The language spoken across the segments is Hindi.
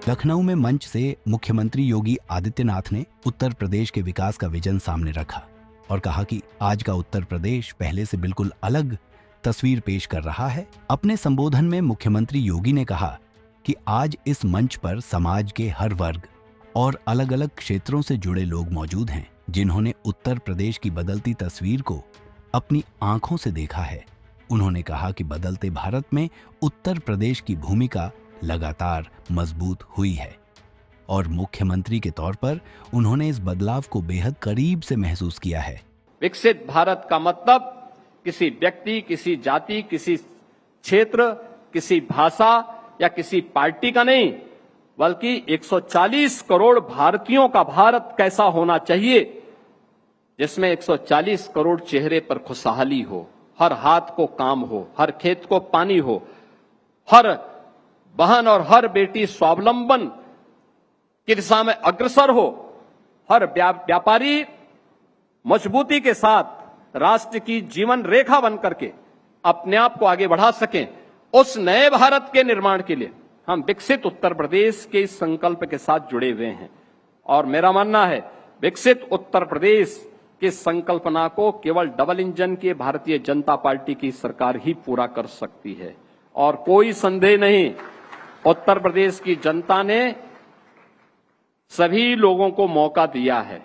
लखनऊ में मंच से मुख्यमंत्री योगी आदित्यनाथ ने उत्तर प्रदेश के विकास का विजन सामने रखा और कहा कि आज का उत्तर प्रदेश पहले से बिल्कुल अलग तस्वीर पेश कर रहा है। अपने संबोधन में मुख्यमंत्री योगी ने कहा कि आज इस मंच पर समाज के हर वर्ग और अलग अलग क्षेत्रों से जुड़े लोग मौजूद हैं, जिन्होंने उत्तर प्रदेश की बदलती तस्वीर को अपनी आंखों से देखा है। उन्होंने कहा कि बदलते भारत में उत्तर प्रदेश की भूमिका लगातार मजबूत हुई है और मुख्यमंत्री के तौर पर उन्होंने इस बदलाव को बेहद करीब से महसूस किया है। विकसित भारत का मतलब किसी व्यक्ति, किसी जाति, किसी क्षेत्र, किसी भाषा या किसी पार्टी का नहीं, बल्कि 140 करोड़ भारतीयों का भारत कैसा होना चाहिए, जिसमें 140 करोड़ चेहरे पर खुशहाली हो, हर हाथ को काम हो, हर खेत को पानी हो, हर बहन और हर बेटी स्वावलंबन की दिशा में अग्रसर हो, हर व्यापारी मजबूती के साथ राष्ट्र की जीवन रेखा बन करके अपने आप को आगे बढ़ा सकें। उस नए भारत के निर्माण के लिए हम विकसित उत्तर प्रदेश के इस संकल्प के साथ जुड़े हुए हैं और मेरा मानना है विकसित उत्तर प्रदेश की संकल्पना को केवल डबल इंजन के भारतीय जनता पार्टी की सरकार ही पूरा कर सकती है और कोई संदेह नहीं, उत्तर प्रदेश की जनता ने सभी लोगों को मौका दिया है।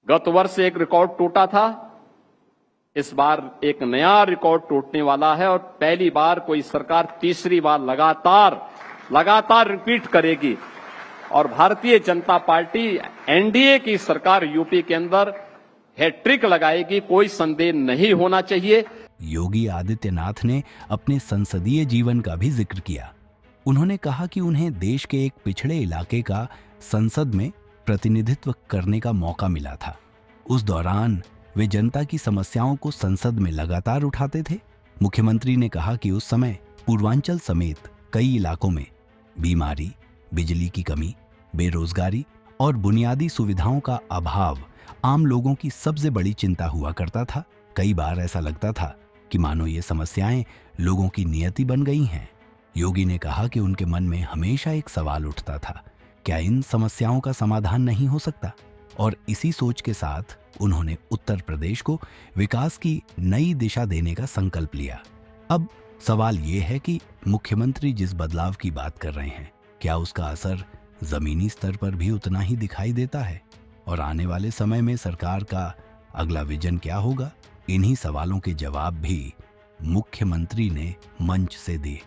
गत वर्ष एक रिकॉर्ड टूटा था, इस बार एक नया रिकॉर्ड टूटने वाला है और पहली बार कोई सरकार तीसरी बार लगातार रिपीट करेगी और भारतीय जनता पार्टी एनडीए की सरकार यूपी के अंदर हैट्रिक लगाएगी, कोई संदेह नहीं होना चाहिए। योगी आदित्यनाथ ने अपने संसदीय जीवन का भी जिक्र किया। उन्होंने कहा कि उन्हें देश के एक पिछड़े इलाके का संसद में प्रतिनिधित्व करने का मौका मिला था। उस दौरान वे जनता की समस्याओं को संसद में लगातार उठाते थे। मुख्यमंत्री ने कहा कि उस समय पूर्वांचल समेत कई इलाकों में बीमारी, बिजली की कमी, बेरोजगारी और बुनियादी सुविधाओं का अभाव आम लोगों की सबसे बड़ी चिंता हुआ करता था। कई बार ऐसा लगता था कि मानो ये समस्याएं लोगों की नियति बन गई हैं। योगी ने कहा कि उनके मन में हमेशा एक सवाल उठता था, क्या इन समस्याओं का समाधान नहीं हो सकता? और इसी सोच के साथ उन्होंने उत्तर प्रदेश को विकास की नई दिशा देने का संकल्प लिया। अब सवाल ये है कि मुख्यमंत्री जिस बदलाव की बात कर रहे हैं, क्या उसका असर जमीनी स्तर पर भी उतना ही दिखाई देता है? और आने वाले समय में सरकार का अगला विजन क्या होगा? इन्हीं सवालों के जवाब भी मुख्यमंत्री ने मंच से दिए।